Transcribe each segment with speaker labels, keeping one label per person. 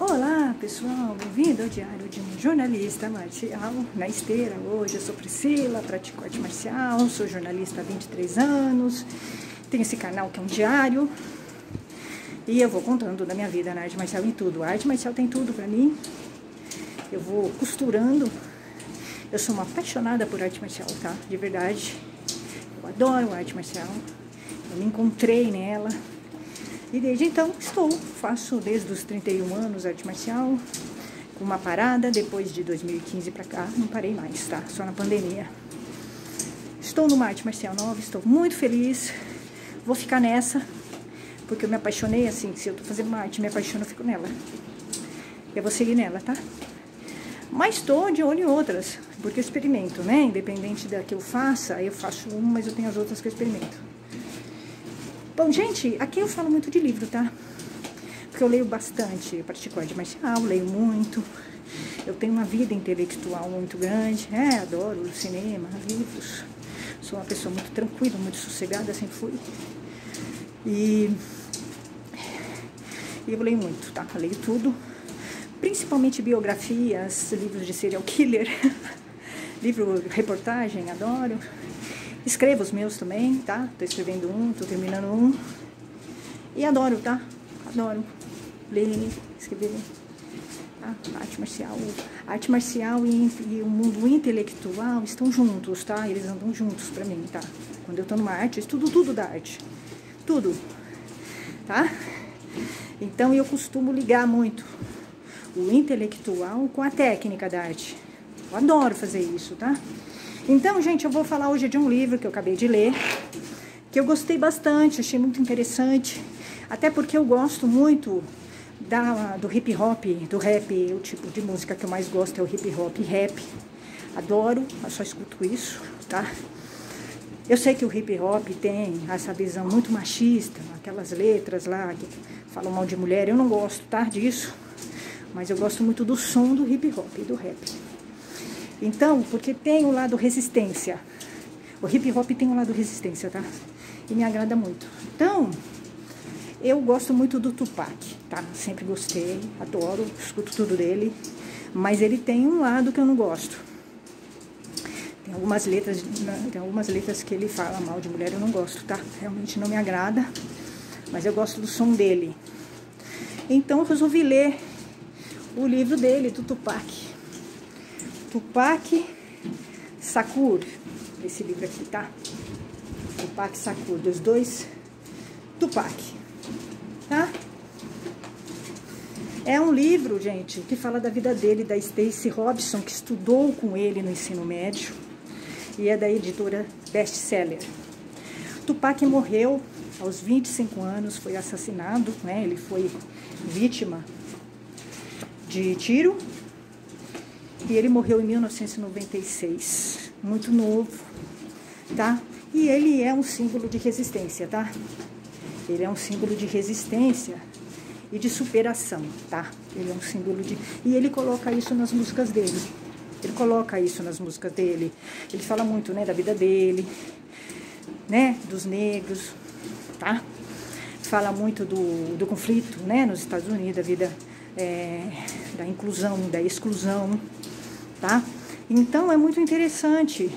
Speaker 1: Olá pessoal, bem-vindo ao Diário de um Jornalista Marcial na esteira. Hoje eu sou Priscila, pratico arte marcial, sou jornalista há 23 anos, tenho esse canal que é um diário e eu vou contando da minha vida na arte marcial em tudo. A arte marcial tem tudo pra mim, eu vou costurando, eu sou uma apaixonada por arte marcial, tá? De verdade, eu adoro arte marcial, eu me encontrei nela. E desde então faço desde os 31 anos arte marcial, com uma parada, depois de 2015 pra cá, não parei mais, tá? Só na pandemia. Estou numa arte marcial nova, estou muito feliz, vou ficar nessa, porque eu me apaixonei assim, se eu tô fazendo uma arte, me apaixono, eu fico nela. Eu vou seguir nela, tá? Mas estou de olho em outras, porque eu experimento, né? Independente da que eu faça, eu faço uma, mas eu tenho as outras que eu experimento. Bom, gente, aqui eu falo muito de livro, tá? Porque eu leio bastante, eu pratico arte marcial, leio muito. Eu tenho uma vida intelectual muito grande, adoro cinema, livros. Sou uma pessoa muito tranquila, muito sossegada, sempre fui. E eu leio muito, tá? Eu leio tudo, principalmente biografias, livros de serial killer, livro, reportagem, adoro. Escrevo os meus também, tá? Tô escrevendo um, tô terminando um. E adoro, tá? Adoro ler, escrever, tá? Arte marcial e o mundo intelectual estão juntos, tá? Eles andam juntos pra mim, tá? Quando eu tô numa arte, eu estudo tudo da arte. Tudo, tá? Então eu costumo ligar muito o intelectual com a técnica da arte. Eu adoro fazer isso, tá? Então, gente, eu vou falar hoje de um livro que eu acabei de ler, que eu gostei bastante, achei muito interessante, até porque eu gosto muito do hip hop, do rap. O tipo de música que eu mais gosto é o hip hop e rap. Adoro, eu só escuto isso, tá? Eu sei que o hip hop tem essa visão muito machista, aquelas letras lá que falam mal de mulher, eu não gosto, tá, disso, mas eu gosto muito do som do hip hop e do rap. Então, porque tem o lado resistência. O hip hop tem um lado resistência, tá? E me agrada muito. Então, eu gosto muito do Tupac, tá? Sempre gostei, adoro, escuto tudo dele. Mas ele tem um lado que eu não gosto. Tem algumas letras que ele fala mal de mulher, eu não gosto, tá? Realmente não me agrada. Mas eu gosto do som dele. Então, eu resolvi ler o livro dele, do Tupac. Tupac Shakur, esse livro aqui, tá? Tupac Shakur, dos dois Tupac, tá? É um livro, gente, que fala da vida dele, da Stacy Robson, que estudou com ele no ensino médio, e é da editora Best Seller. Tupac morreu aos 25 anos, foi assassinado, né? Ele foi vítima de tiro. E ele morreu em 1996, muito novo, tá? E ele é um símbolo de resistência, tá? Ele é um símbolo de resistência e de superação, tá? Ele é um símbolo de... E ele coloca isso nas músicas dele. Ele coloca isso nas músicas dele. Ele fala muito, né, da vida dele, né, dos negros, tá? Fala muito do conflito, né, nos Estados Unidos, da vida... da inclusão, da exclusão, tá? Então é muito interessante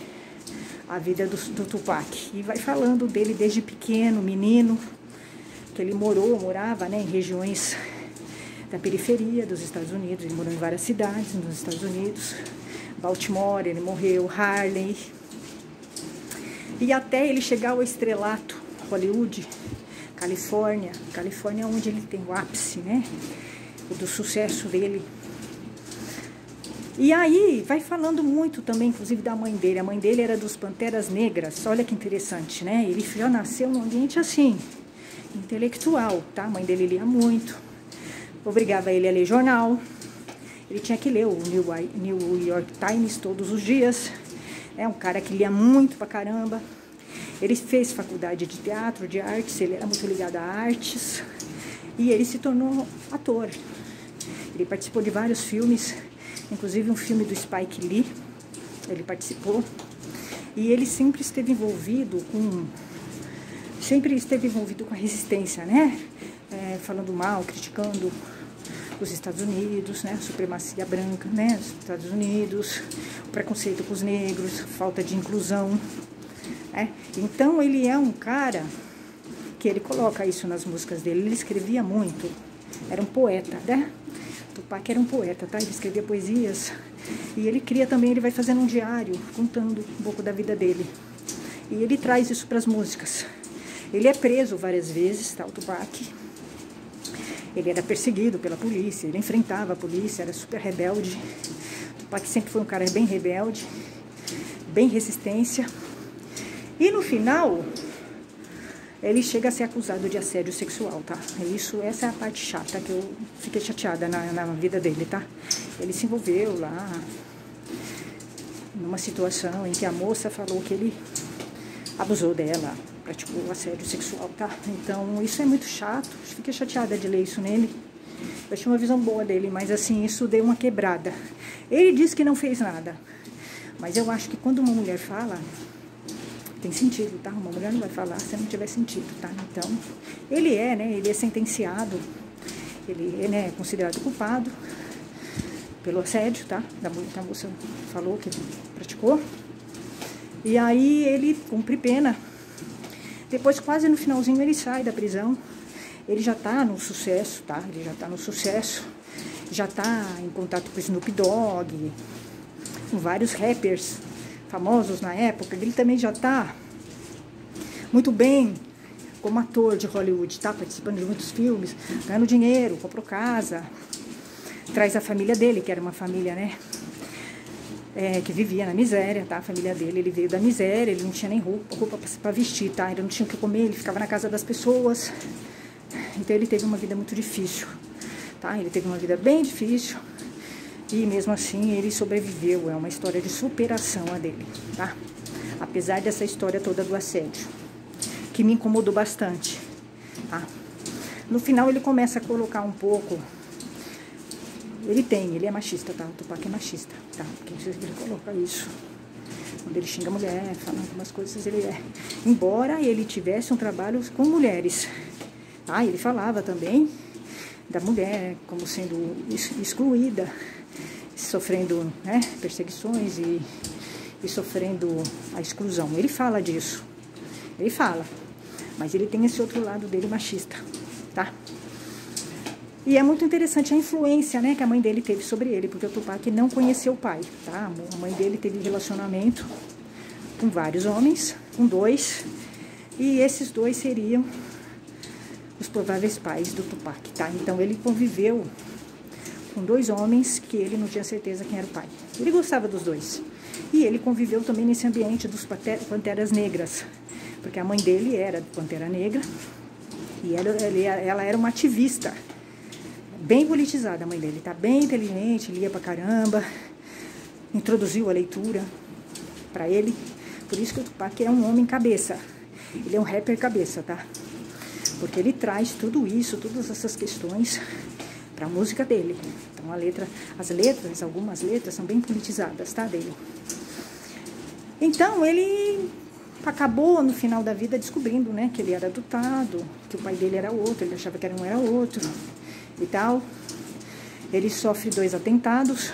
Speaker 1: a vida do Tupac, e vai falando dele desde pequeno, menino, que ele morava, né, em regiões da periferia dos Estados Unidos. Ele morou em várias cidades nos Estados Unidos, Baltimore, ele morreu, Harlem, e até ele chegar ao estrelato, Hollywood, Califórnia, onde ele tem o ápice, né, do sucesso dele. E aí vai falando muito também, inclusive, da mãe dele. A mãe dele era dos Panteras Negras. Olha que interessante, né? Ele já nasceu num ambiente assim, intelectual, tá? A mãe dele lia muito, obrigava ele a ler jornal. Ele tinha que ler o New York Times todos os dias. É um cara que lia muito pra caramba. Ele fez faculdade de teatro, de artes, ele era muito ligado a artes. E ele se tornou ator. Ele participou de vários filmes, inclusive um filme do Spike Lee, ele participou. E ele sempre esteve envolvido com a resistência, né? Falando mal, criticando os Estados Unidos, né? A supremacia branca, né? Os Estados Unidos, o preconceito com os negros, falta de inclusão, né? Então ele é um cara que ele coloca isso nas músicas dele. Ele escrevia muito, era um poeta, né? Tupac era um poeta, tá? Ele escrevia poesias e ele cria também, ele vai fazendo um diário contando um pouco da vida dele. E ele traz isso para as músicas. Ele é preso várias vezes, tá? O Tupac. Ele era perseguido pela polícia, ele enfrentava a polícia, era super rebelde. O Tupac sempre foi um cara bem rebelde, bem resistência. E no final, ele chega a ser acusado de assédio sexual, tá? Essa é a parte chata, que eu fiquei chateada na vida dele, tá? Ele se envolveu lá numa situação em que a moça falou que ele abusou dela, praticou assédio sexual, tá? Então, isso é muito chato, fiquei chateada de ler isso nele. Eu tinha uma visão boa dele, mas assim, isso deu uma quebrada. Ele disse que não fez nada, mas eu acho que quando uma mulher fala, tem sentido, tá? Uma mulher não vai falar se não tiver sentido, tá? Então, ele é, né? Ele é sentenciado, ele é, né, considerado culpado pelo assédio, tá? A moça falou que ele praticou. E aí ele cumpre pena. Depois, quase no finalzinho, ele sai da prisão. Ele já tá no sucesso, tá? Ele já tá no sucesso. Já tá em contato com o Snoop Dogg, com vários rappers famosos na época. Ele também já tá muito bem como ator de Hollywood, tá? Participando de muitos filmes, ganhando dinheiro, comprou casa, traz a família dele, que era uma família, né? Que vivia na miséria, tá? A família dele, ele veio da miséria, ele não tinha nem roupa para vestir, tá? Ele não tinha o que comer, ele ficava na casa das pessoas. Então ele teve uma vida muito difícil, tá? Ele teve uma vida bem difícil e mesmo assim ele sobreviveu. É uma história de superação a dele, tá? Apesar dessa história toda do assédio, que me incomodou bastante, tá? No final ele começa a colocar um pouco. Ele é machista, tá? O Tupac é machista, tá? Porque ele coloca isso. Quando ele xinga a mulher, fala algumas coisas, ele é. Embora ele tivesse um trabalho com mulheres, tá? Ele falava também da mulher como sendo excluída, sofrendo, né, perseguições e sofrendo a exclusão. Ele fala disso. Ele fala. Mas ele tem esse outro lado dele machista, tá? E é muito interessante a influência, né, que a mãe dele teve sobre ele, porque o Tupac não conheceu o pai, tá? A mãe dele teve relacionamento com vários homens, com 2, e esses 2 seriam os prováveis pais do Tupac, tá? Então ele conviveu com 2 homens que ele não tinha certeza quem era o pai. Ele gostava dos 2. E ele conviveu também nesse ambiente dos Panteras Negras, porque a mãe dele era do Pantera Negra e ela era uma ativista. Bem politizada a mãe dele, tá? Bem inteligente, lia pra caramba, introduziu a leitura pra ele. Por isso que o Tupac é um homem cabeça, ele é um rapper cabeça, tá? Porque ele traz tudo isso, todas essas questões pra música dele. Então algumas letras são bem politizadas, tá? Dele. Então ele acabou no final da vida descobrindo, né, que ele era adotado, que o pai dele era outro, ele achava que um era outro e tal. Ele sofre 2 atentados.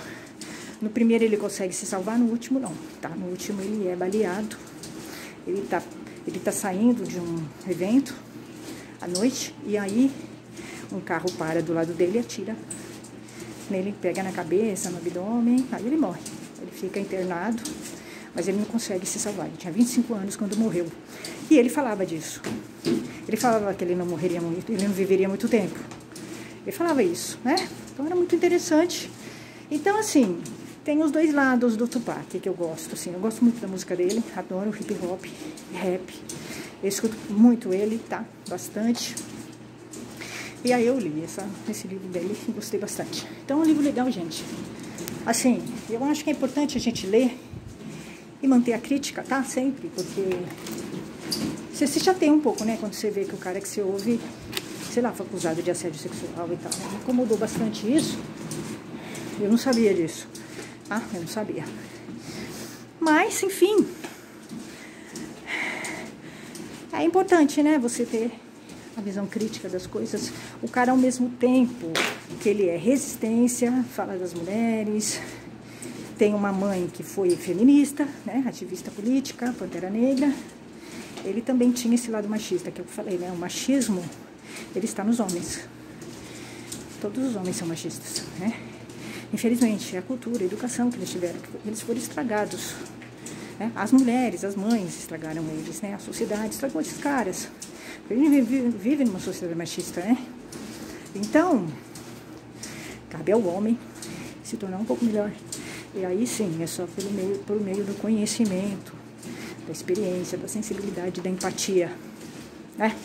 Speaker 1: No primeiro ele consegue se salvar, no último não, tá? No último ele é baleado. Ele tá saindo de um evento à noite e aí um carro para do lado dele e atira nele, pega na cabeça, no abdômen, aí ele morre. Ele fica internado, mas ele não consegue se salvar. Ele tinha 25 anos quando morreu. E ele falava disso. Ele falava que ele não morreria muito, ele não viveria muito tempo. Ele falava isso, né? Então era muito interessante. Então, assim, tem os 2 lados do Tupac que eu gosto, assim. Eu gosto muito da música dele, adoro hip hop, rap. Eu escuto muito ele, tá? Bastante. E aí eu li esse livro dele e gostei bastante. Então é um livro legal, gente. Assim, eu acho que é importante a gente ler e manter a crítica, tá? Sempre, porque você se chateia um pouco, né? Quando você vê que o cara que você ouve, sei lá, foi acusado de assédio sexual e tal. Me incomodou bastante isso. Eu não sabia disso. Ah, eu não sabia. Mas, enfim, é importante, né? Você ter a visão crítica das coisas. O cara, ao mesmo tempo, que ele é resistência, fala das mulheres. Tem uma mãe que foi feminista, né, ativista política, Pantera Negra. Ele também tinha esse lado machista, que eu falei, né, o machismo, ele está nos homens. Todos os homens são machistas, né? Infelizmente, a cultura, a educação que eles tiveram, eles foram estragados. Né? As mulheres, as mães estragaram eles, né? A sociedade estragou esses caras. A gente vive numa sociedade machista, né? Então, cabe ao homem se tornar um pouco melhor. E aí sim, é só por meio do conhecimento, da experiência, da sensibilidade, da empatia, né?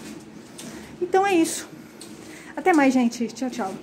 Speaker 1: Então é isso. Até mais, gente. Tchau, tchau.